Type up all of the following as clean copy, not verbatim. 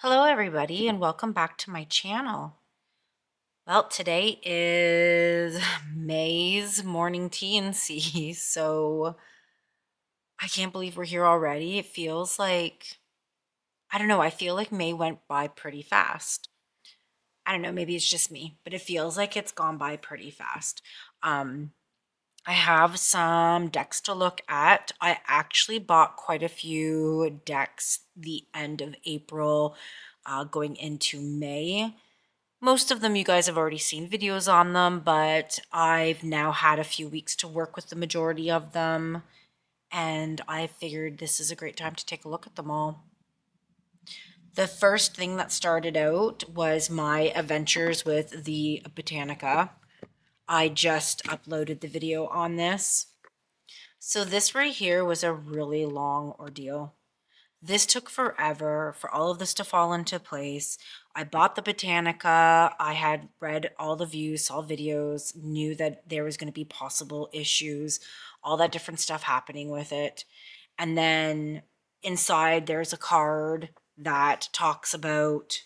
Hello everybody and welcome back to my channel. Well, today is May's morning T&C, so I can't believe we're here already. It feels like, I don't know, I feel like May went by pretty fast. I don't know, maybe it's just me, but it feels like it's gone by pretty fast. Um, I have some decks to look at. I actually bought quite a few decks the end of April, going into May. Most of them you guys have already seen videos on them, but I've now had a few weeks to work with the majority of them, and I figured this is a great time to take a look at them all. The first thing that started out was my adventures with the Botanica. I just uploaded the video on this. So this right here was a really long ordeal. This took forever for all of this to fall into place. I bought the Botanica. I had read all the views, saw videos, knew that there was going to be possible issues, all that different stuff happening with it. And then inside there's a card that talks about,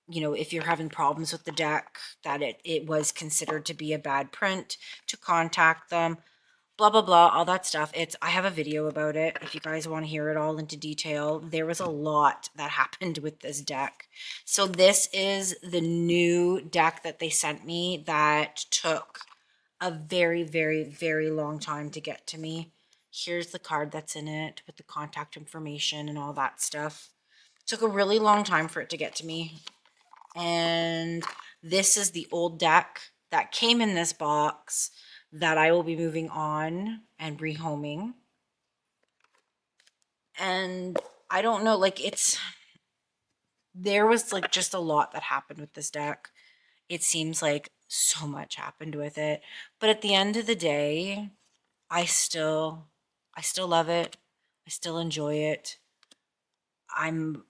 if you're having problems with the deck, that it was considered to be a bad print, to contact them, blah blah blah, all that stuff. I have a video about it if you guys want to hear it all into detail. There was a lot that happened with this deck. So this is the new deck that they sent me that took a very very very long time to get to me. Here's the card that's in it with the contact information and all that stuff. It took a really long time for it to get to me. And this is the old deck that came in this box that I will be moving on and rehoming. And I don't know, like there was like just a lot that happened with this deck. It seems like so much happened with it. But at the end of the day, I still I still love it. I still enjoy it. I'm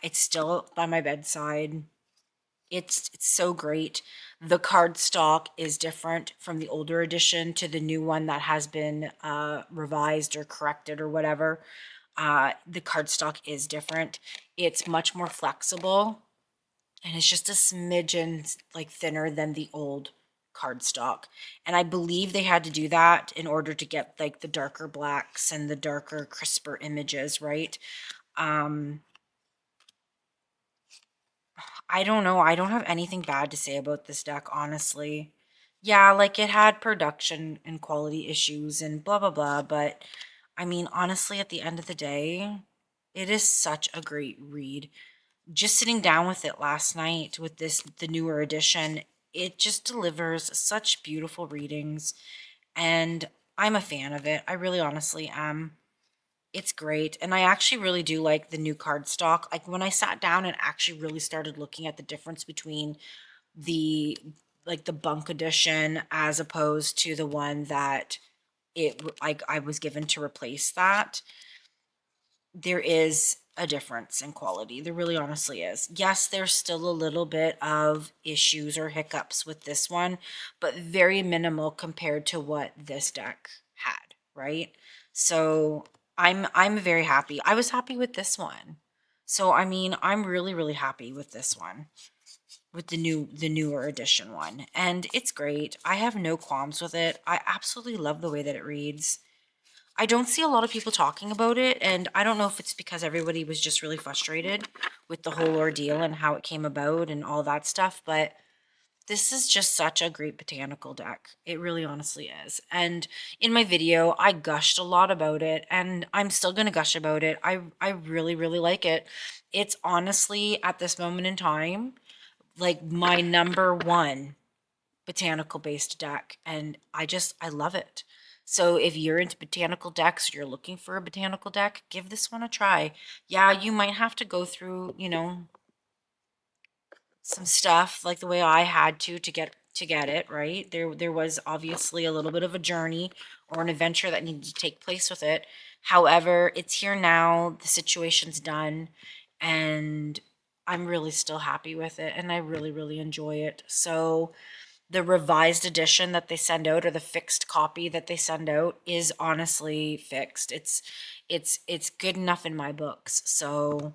it's still by my bedside. It's so great. The card stock is different from the older edition to the new one that has been revised or corrected or whatever. The card stock is different. It's much more flexible, and it's just a smidgen like thinner than the old card stock. And I believe they had to do that in order to get like the darker blacks and the darker, crisper images, right? Um, I don't know. I don't have anything bad to say about this deck, honestly. Yeah, like it had production and quality issues and blah, blah, blah. But I mean, honestly, at the end of the day, it is such a great read. Just sitting down with it last night with the newer edition, it just delivers such beautiful readings. And I'm a fan of it. I really honestly am. It's great. And I actually really do like the new card stock. Like when I sat down and actually really started looking at the difference between the the bunk edition as opposed to the one that I was given to replace that, there is a difference in quality. There really honestly is. Yes, there's still a little bit of issues or hiccups with this one, but very minimal compared to what this deck had, right? So I'm very happy. I was happy with this one. So I mean, I'm really really happy with this one, with the newer edition one. And it's great. I have no qualms with it. I absolutely love the way that it reads. I don't see a lot of people talking about it, and I don't know if it's because everybody was just really frustrated with the whole ordeal and how it came about and all that stuff, but this is just such a great botanical deck. It really honestly is. And in my video, I gushed a lot about it, and I'm still going to gush about it. I really really like it. It's honestly at this moment in time like my number one botanical based deck, and I love it. So if you're into botanical decks, or you're looking for a botanical deck, give this one a try. Yeah, you might have to go through, some stuff like the way I had to get it, right? There was obviously a little bit of a journey or an adventure that needed to take place with it. However, it's here now, the situation's done, and I'm really still happy with it, and I really really enjoy it. So the revised edition that they send out, or the fixed copy that they send out, is honestly fixed. It's good enough in my books. So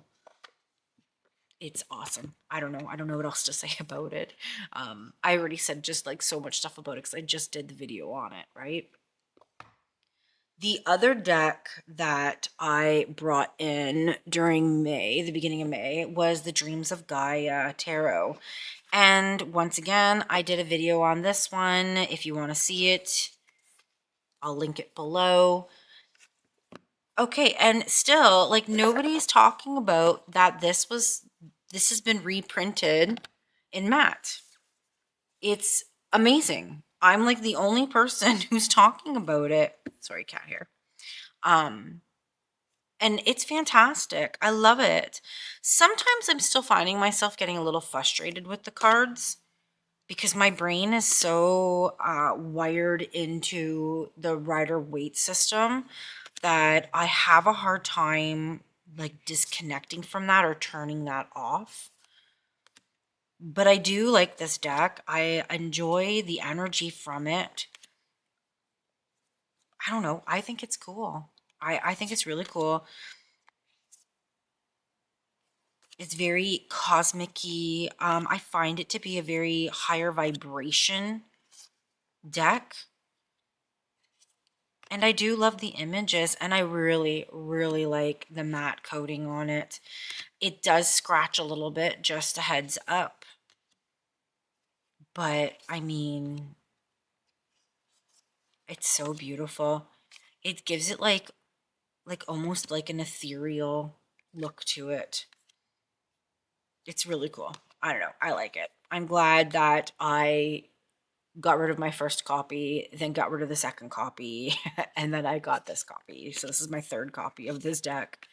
It's awesome. I don't know. I don't know what else to say about it. I already said just like so much stuff about it because I just did the video on it, right? The other deck that I brought in during May, the beginning of May, was the Dreams of Gaia Tarot. And once again, I did a video on this one. If you want to see it, I'll link it below. Okay, and still, like, nobody's talking about that this has been reprinted in matte. It's amazing. I'm like the only person who's talking about it. Sorry, cat hair. And it's fantastic. I love it. Sometimes I'm still finding myself getting a little frustrated with the cards because my brain is so wired into the Rider-Waite system that I have a hard time like disconnecting from that or turning that off. But I do like this deck. I enjoy the energy from it. I don't know. I think it's cool. I think it's really cool. It's very cosmic-y. I find it to be a very higher vibration deck. And I do love the images, and I really, really like the matte coating on it. It does scratch a little bit, just a heads up. But, I mean, it's so beautiful. It gives it like almost like an ethereal look to it. It's really cool. I don't know. I like it. I'm glad that I got rid of my first copy, then got rid of the second copy, and then I got this copy. So this is my third copy of this deck,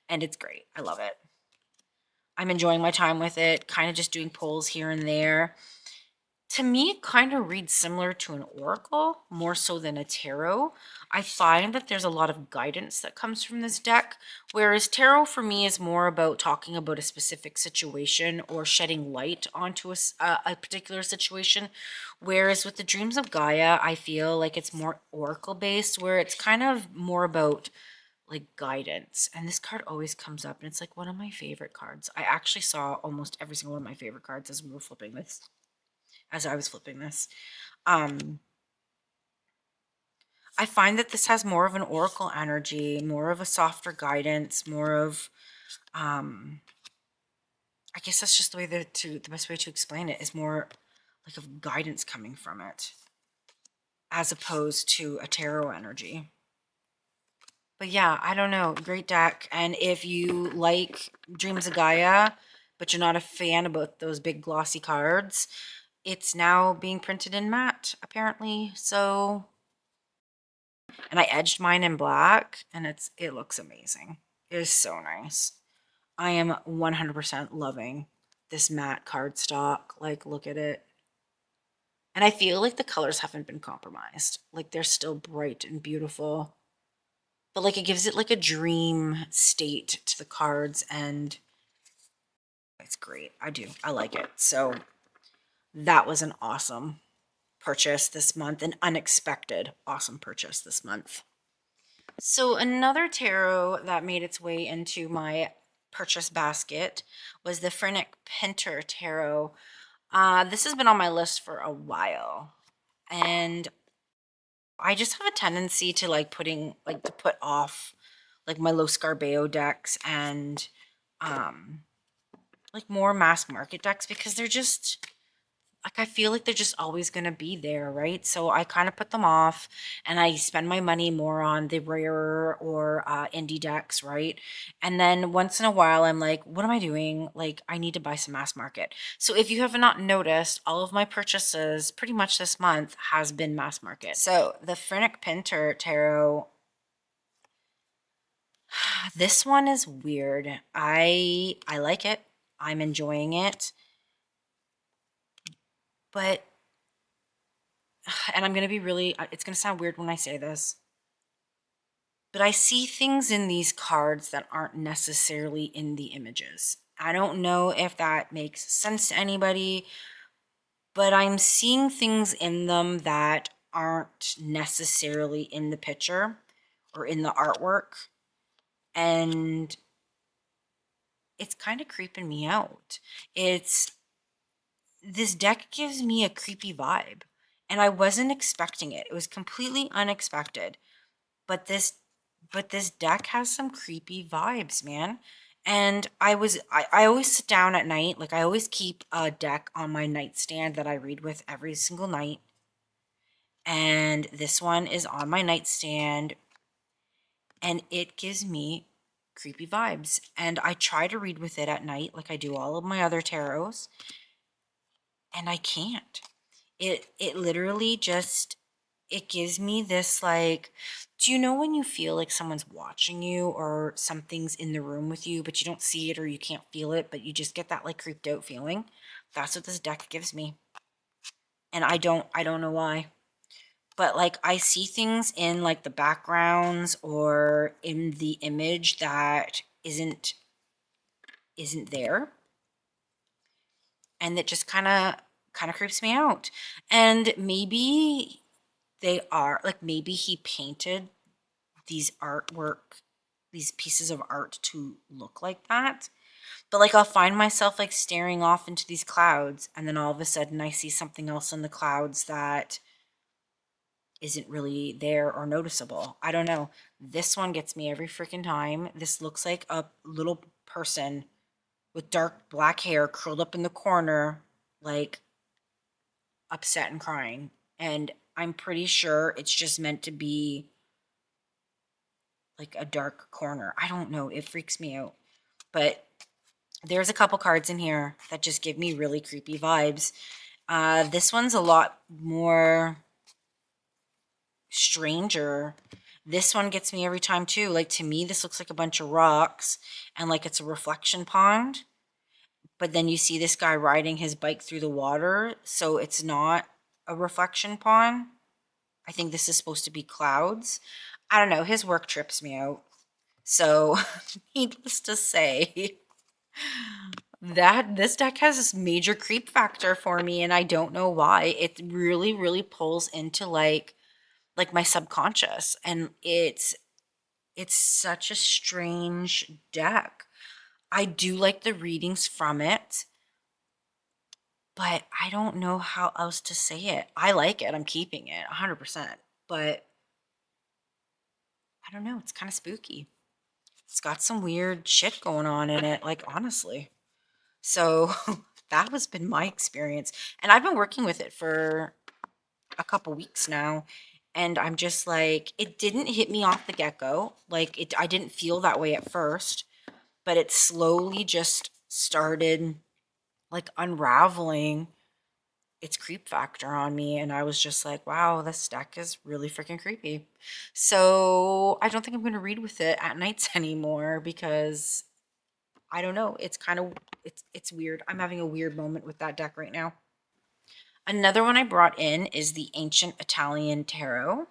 and it's great. I love it. I'm enjoying my time with it, kind of just doing pulls here and there. To me, it kind of reads similar to an oracle, more so than a tarot. I find that there's a lot of guidance that comes from this deck, whereas tarot for me is more about talking about a specific situation or shedding light onto a particular situation. Whereas with the Dreams of Gaia, I feel like it's more oracle based, where it's kind of more about like guidance. And this card always comes up, and it's like one of my favorite cards. I actually saw almost every single one of my favorite cards as we were flipping this. As I was flipping this. I find that this has more of an oracle energy, more of a softer guidance, more of, I guess that's just the way the best way to explain it is more like of guidance coming from it, as opposed to a tarot energy. But yeah, I don't know, great deck. And if you like Dreams of Gaia, but you're not a fan about those big glossy cards, it's now being printed in matte, apparently. So, and I edged mine in black, and it looks amazing. It is so nice. I am 100% loving this matte cardstock. Like, look at it. And I feel like the colors haven't been compromised. Like, they're still bright and beautiful. But like, it gives it like a dream state to the cards, and it's great. I do. I like it. So that was an awesome purchase this month, an unexpected awesome purchase this month. So another tarot that made its way into my purchase basket was the Phrenic Pinter Tarot. This has been on my list for a while, and I just have a tendency to like to put off like my Los Scarbeo decks and like more mass market decks because they're just like, I feel like they're just always going to be there, right? So I kind of put them off, and I spend my money more on the rarer or indie decks, right? And then once in a while, I'm like, what am I doing? Like, I need to buy some mass market. So if you have not noticed, all of my purchases pretty much this month has been mass market. So the Phrenic Pinter Tarot, this one is weird. I like it. I'm enjoying it. But and I'm going to be really, it's going to sound weird when I say this, but I see things in these cards that aren't necessarily in the images. I don't know if that makes sense to anybody, but I'm seeing things in them that aren't necessarily in the picture or in the artwork. And it's kind of creeping me out. It's This deck gives me a creepy vibe, and I wasn't expecting it. It was completely unexpected. But this deck has some creepy vibes, man. And I always sit down at night, like I always keep a deck on my nightstand that I read with every single night. And this one is on my nightstand, and it gives me creepy vibes. And I try to read with it at night like I do all of my other tarots, and I can't. It literally just, it gives me this, like, do you know when you feel like someone's watching you or something's in the room with you but you don't see it or you can't feel it, but you just get that like creeped out feeling? That's what this deck gives me. And I don't know why. But like I see things in like the backgrounds or in the image that isn't there, and it just kind of creeps me out. And maybe they are like, maybe he painted these artwork, these pieces of art to look like that. But like I'll find myself like staring off into these clouds, and then all of a sudden I see something else in the clouds that isn't really there or noticeable. I don't know. This one gets me every freaking time. This looks like a little person with dark black hair curled up in the corner, like upset and crying. And I'm pretty sure it's just meant to be like a dark corner. I don't know. It freaks me out. But there's a couple cards in here that just give me really creepy vibes. This one's a lot more stranger. This one gets me every time too. Like, to me, this looks like a bunch of rocks and like it's a reflection pond. But then you see this guy riding his bike through the water, so it's not a reflection pond. I think this is supposed to be clouds. I don't know. His work trips me out. So, needless to say, that this deck has this major creep factor for me, and I don't know why. It really, really pulls into like my subconscious, and it's such a strange deck. I do like the readings from it, but I don't know how else to say it. I like it. I'm keeping it 100%. But I don't know. It's kind of spooky. It's got some weird shit going on in it, like, honestly. So that has been my experience. And I've been working with it for a couple weeks now. And I'm just like, it didn't hit me off the get-go. Like, I didn't feel that way at first, but it slowly just started like unraveling its creep factor on me. And I was just like, wow, this deck is really freaking creepy. So I don't think I'm going to read with it at nights anymore, because I don't know. It's kind of, it's weird. I'm having a weird moment with that deck right now. Another one I brought in is the Ancient Italian Tarot.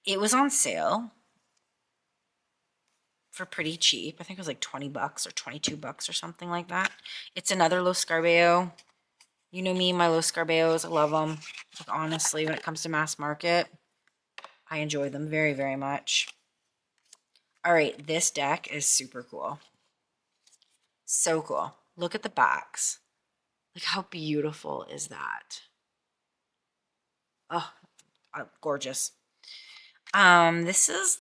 It was on sale for pretty cheap. I think it was like 20 bucks or 22 bucks or something like that. It's another Lo Scarabeo. You know me, my Los Scarbeos, I love them. Like, honestly, when it comes to mass market, I enjoy them very, very much. All right, this deck is super cool. So cool. Look at the backs. Like, how beautiful is that? Oh, gorgeous. This is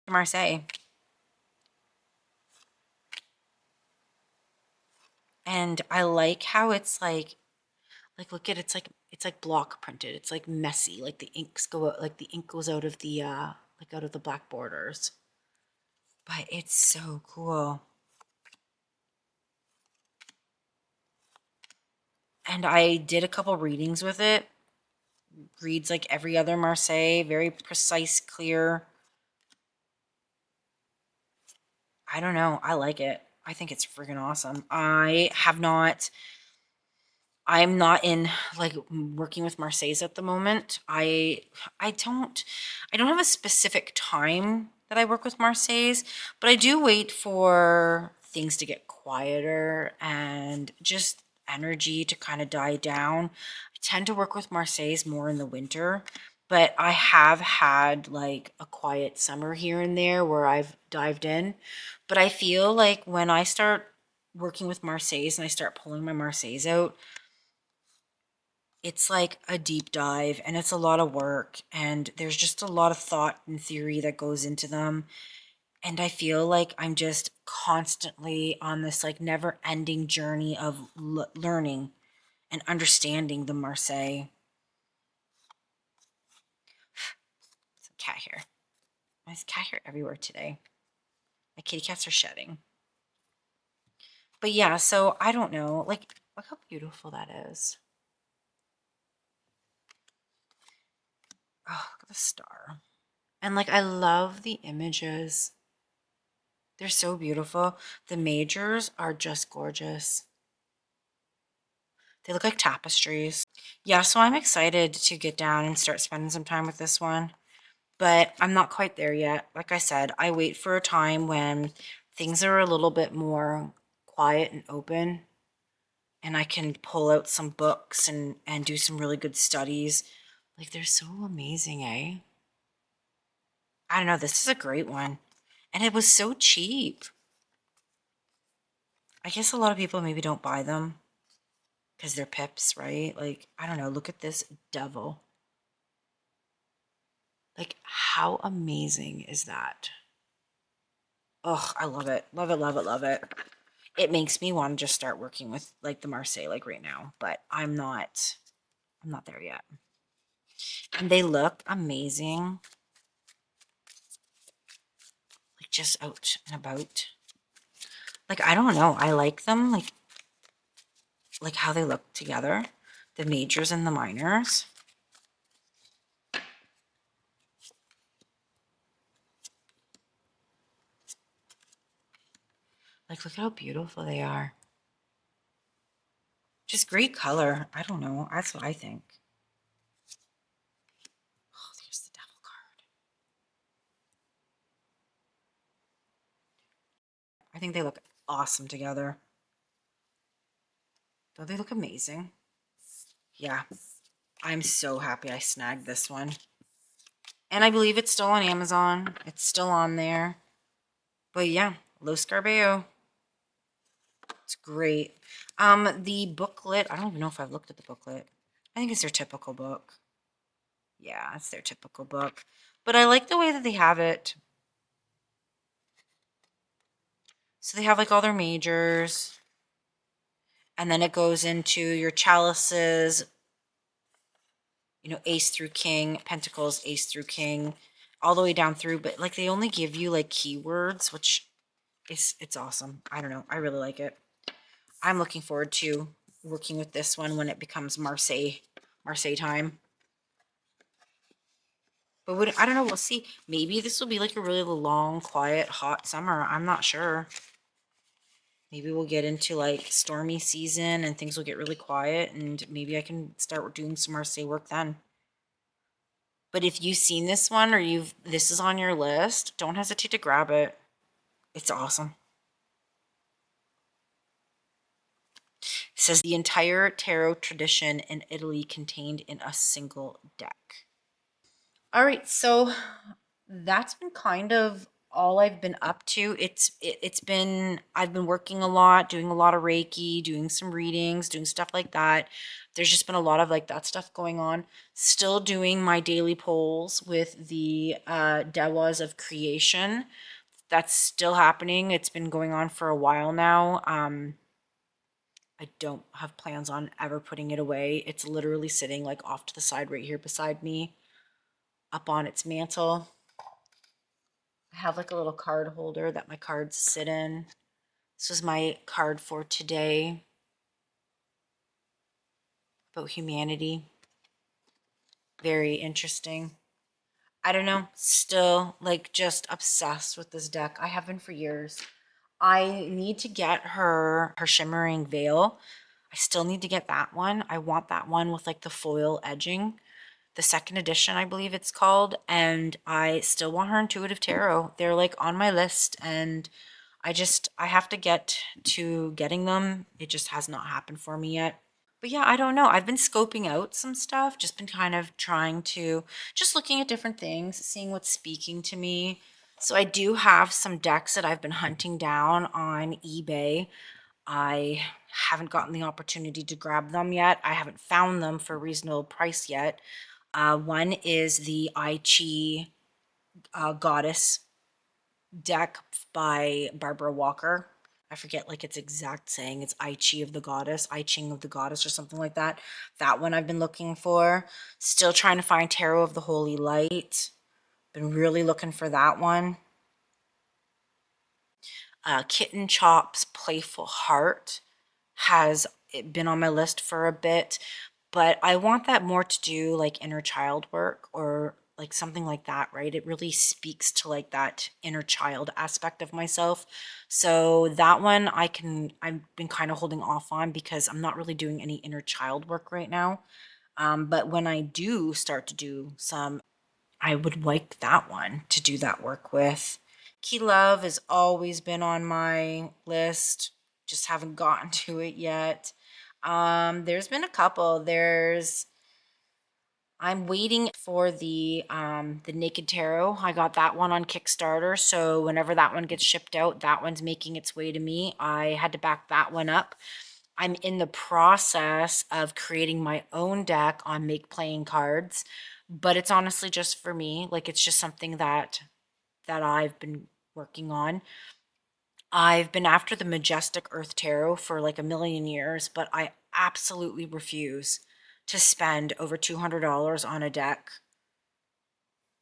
Marseille. And I like how it's look at, it's like block printed. It's like messy. Like the inks go out, like the ink goes out of the like out of the black borders. But it's so cool. And I did a couple readings with it. Reads like every other Marseille, very precise, clear. I don't know. I like it. I think it's freaking awesome. I'm not in like working with Marseilles at the moment. I don't have a specific time that I work with Marseilles, but I do wait for things to get quieter and just energy to kind of die down. I tend to work with Marseilles more in the winter, But I have had like a quiet summer here and there where I've dived in. But I feel like when I start working with Marseilles and I start pulling my Marseilles out, it's like a deep dive and it's a lot of work and there's just a lot of thought and theory that goes into them. And I feel like I'm just constantly on this like never ending journey of learning and understanding the Marseille. It's a cat hair. There's cat hair everywhere today. My kitty cats are shedding. But yeah, so I don't know. Like, look how beautiful that is. Oh, look at the star. And like, I love the images. They're so beautiful. The majors are just gorgeous. They look like tapestries. Yeah, so I'm excited to get down and start spending some time with this one. But I'm not quite there yet. Like I said, I wait for a time when things are a little bit more quiet and open and I can pull out some books and do some really good studies. Like they're so amazing, eh? I don't know, this is a great one. And it was so cheap. I guess a lot of people maybe don't buy them because they're pips, right? Like, I don't know, look at this devil. Like, how amazing is that? Oh, I love it. Love it, love it, love it. It makes me want to just start working with like the Marseille like right now, but I'm not there yet. And they look amazing. Like just out and about. Like I don't know, I like them like how they look together. The majors and the minors. Like look at how beautiful they are. Just great color. I don't know. That's what I think. Oh, there's the devil card. I think they look awesome together. Don't they look amazing? Yeah. I'm so happy I snagged this one. And I believe it's still on Amazon. It's still on there. But yeah, Los Garbeo. It's great. The booklet, I don't even know if I've looked at the booklet. I think it's their typical book. Yeah, it's their typical book. But I like the way that they have it. So they have like all their majors. And then it goes into your chalices, ace through king, pentacles, ace through king, all the way down through. But like they only give you like keywords, which it's awesome. I don't know. I really like it. I'm looking forward to working with this one when it becomes Marseille time. But I don't know. We'll see. Maybe this will be like a really long, quiet, hot summer. I'm not sure. Maybe we'll get into like stormy season and things will get really quiet and maybe I can start doing some Marseille work then. But if you've seen this one or this is on your list, don't hesitate to grab it. It's awesome. It says the entire tarot tradition in Italy contained in a single deck. All right, so that's been kind of all I've been up to. It's been I've been working a lot, doing a lot of Reiki, doing some readings, doing stuff like that. There's just been a lot of like that stuff going on. Still doing my daily polls with the Dewas of Creation. That's still happening. It's been going on for a while now. I don't have plans on ever putting it away. It's literally sitting like off to the side right here beside me, up on its mantle. I have like a little card holder that my cards sit in. This was my card for today about humanity. Very interesting. I don't know, still like just obsessed with this deck. I have been for years. I need to get her shimmering veil. I still need to get that one. I want that one with like the foil edging. The second edition, I believe it's called. And I still want her intuitive tarot. They're like on my list and I have to get to getting them. It just has not happened for me yet. But yeah, I don't know. I've been scoping out some stuff, just been kind of trying to, just looking at different things, seeing what's speaking to me. So I do have some decks that I've been hunting down on eBay. I haven't gotten the opportunity to grab them yet. I haven't found them for a reasonable price yet. One is the I Chi Goddess deck by Barbara Walker. I forget like its exact saying. It's I Chi of the Goddess, I Ching of the Goddess, or something like that. That one I've been looking for. Still trying to find Tarot of the Holy Light. Been really looking for that one. Kitten Chop's Playful Heart has been on my list for a bit, but I want that more to do like inner child work or like something like that, right? It really speaks to like that inner child aspect of myself. So that one I've been kind of holding off on because I'm not really doing any inner child work right now. But when I do start to do some, I would like that one to do that work with. Key Love has always been on my list, just haven't gotten to it yet. There's been a couple. I'm waiting for the Naked Tarot. I got that one on Kickstarter, so whenever that one gets shipped out, that one's making its way to me. I had to back that one up. I'm in the process of creating my own deck on Make Playing Cards, but it's honestly just for me. Like it's just something that I've been working on. I've been after the Majestic Earth Tarot for like a million years, but I absolutely refuse to spend over $200 on a deck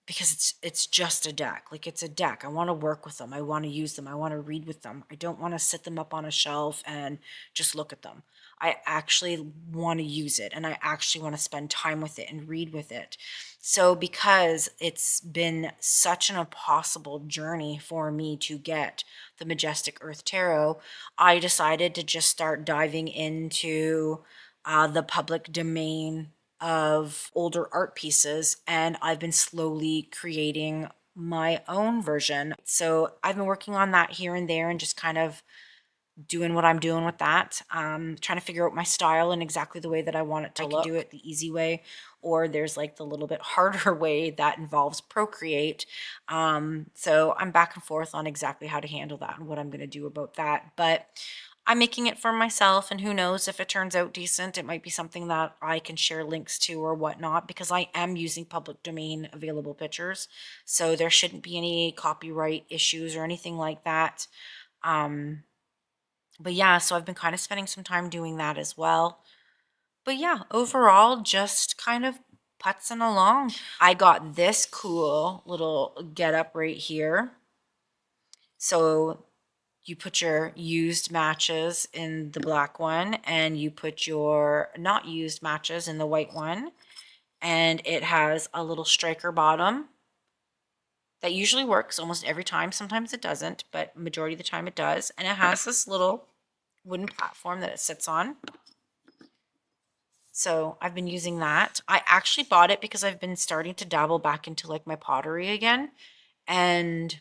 because it's just a deck. Like it's a deck. I want to work with them. I want to use them. I want to read with them. I don't want to sit them up on a shelf and just look at them. I actually want to use it and I actually want to spend time with it and read with it. So because it's been such an impossible journey for me to get the Majestic Earth Tarot, I decided to just start diving into the public domain of older art pieces, and I've been slowly creating my own version. So I've been working on that here and there and just kind of doing what I'm doing with that. Trying to figure out my style and exactly the way that I want it to look. I can do it the easy way, or there's like the little bit harder way that involves Procreate. So I'm back and forth on exactly how to handle that and what I'm going to do about that. But I'm making it for myself, and who knows if it turns out decent, it might be something that I can share links to or whatnot because I am using public domain available pictures. So there shouldn't be any copyright issues or anything like that. But yeah, so I've been kind of spending some time doing that as well. But yeah, overall, just kind of putzing along. I got this cool little get up right here. So you put your used matches in the black one and you put your not used matches in the white one. And it has a little striker bottom that usually works almost every time. Sometimes it doesn't, but majority of the time it does. And it has this little wooden platform that it sits on. So I've been using that. I actually bought it because I've been starting to dabble back into like my pottery again. And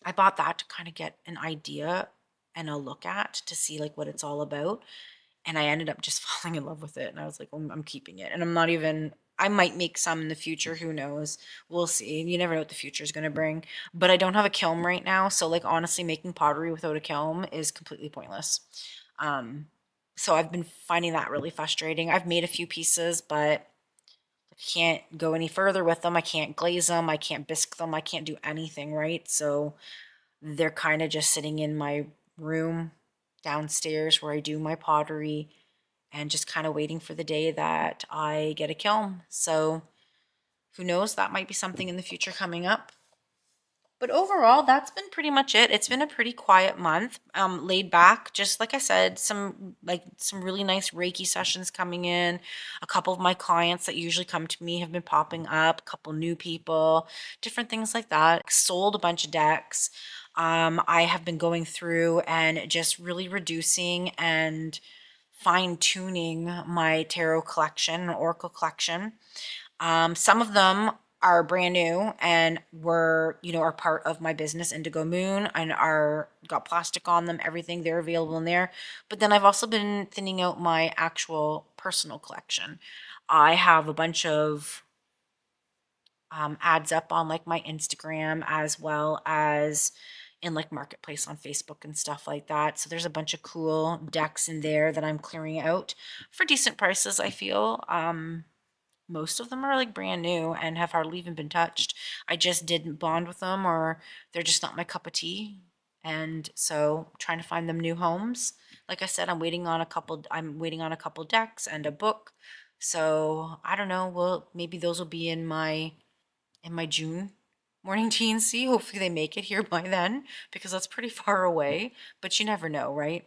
I bought that to kind of get an idea and a look at to see like what it's all about. And I ended up just falling in love with it. And I was like, oh, I'm keeping it. And I'm not even, I might make some in the future. Who knows? We'll see. You never know what the future is going to bring. But I don't have a kiln right now. So like honestly, making pottery without a kiln is completely pointless. So I've been finding that really frustrating. I've made a few pieces, but I can't go any further with them. I can't glaze them. I can't bisque them. I can't do anything, right? So they're kind of just sitting in my room downstairs where I do my pottery and just kind of waiting for the day that I get a kiln. So who knows? That might be something in the future coming up. But overall, that's been pretty much it. It's been a pretty quiet month, laid back. Just like I said, some really nice Reiki sessions coming in. A couple of my clients that usually come to me have been popping up. A couple new people, different things like that. Sold a bunch of decks. I have been going through and just really reducing and fine tuning my tarot collection, oracle collection. Some of them are brand new and were, are part of my business, Indigo Moon, and are got plastic on them, everything. They're available in there. But then I've also been thinning out my actual personal collection. I have a bunch of ads up on like my Instagram as well as in like Marketplace on Facebook and stuff like that. So there's a bunch of cool decks in there that I'm clearing out for decent prices, I feel. Most of them are like brand new and have hardly even been touched. I just didn't bond with them, or they're just not my cup of tea. And so trying to find them new homes. Like I said, I'm waiting on a couple decks and a book. So I don't know. Well, maybe those will be in my June morning TNC. Hopefully they make it here by then because that's pretty far away, but you never know, right?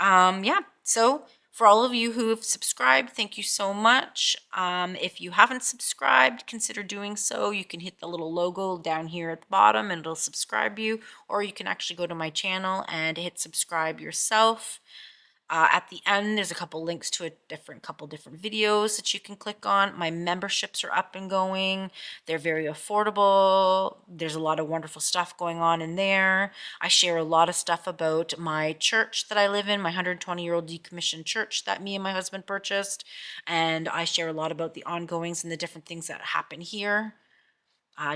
Yeah. So for all of you who have subscribed, thank you so much. If you haven't subscribed, consider doing so. You can hit the little logo down here at the bottom and it'll subscribe you, or you can actually go to my channel and hit subscribe yourself. At the end, there's a couple links to couple different videos that you can click on. My memberships are up and going. They're very affordable. There's a lot of wonderful stuff going on in there. I share a lot of stuff about my church that I live in, my 120-year-old decommissioned church that me and my husband purchased. And I share a lot about the ongoings and the different things that happen here.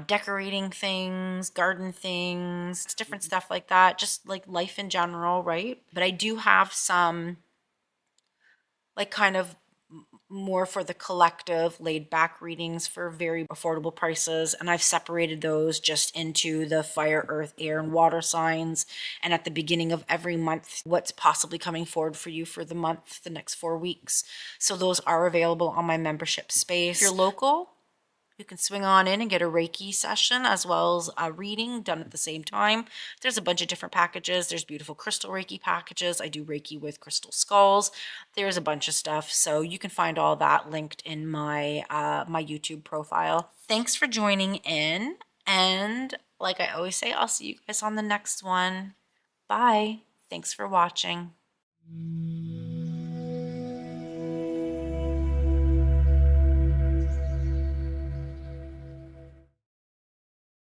Decorating things, garden things, different stuff like that, just like life in general, right? But I do have some like kind of more for the collective laid back readings for very affordable prices, and I've separated those just into the fire, earth, air, and water signs. And at the beginning of every month, what's possibly coming forward for you for the month, the next 4 weeks. So those are available on my membership space. If you're local, you can swing on in and get a Reiki session as well as a reading done at the same time. There's a bunch of different packages. There's beautiful crystal Reiki packages. I do Reiki with crystal skulls. There's a bunch of stuff. So you can find all that linked in my my YouTube profile. Thanks for joining in. And like I always say, I'll see you guys on the next one. Bye. Thanks for watching.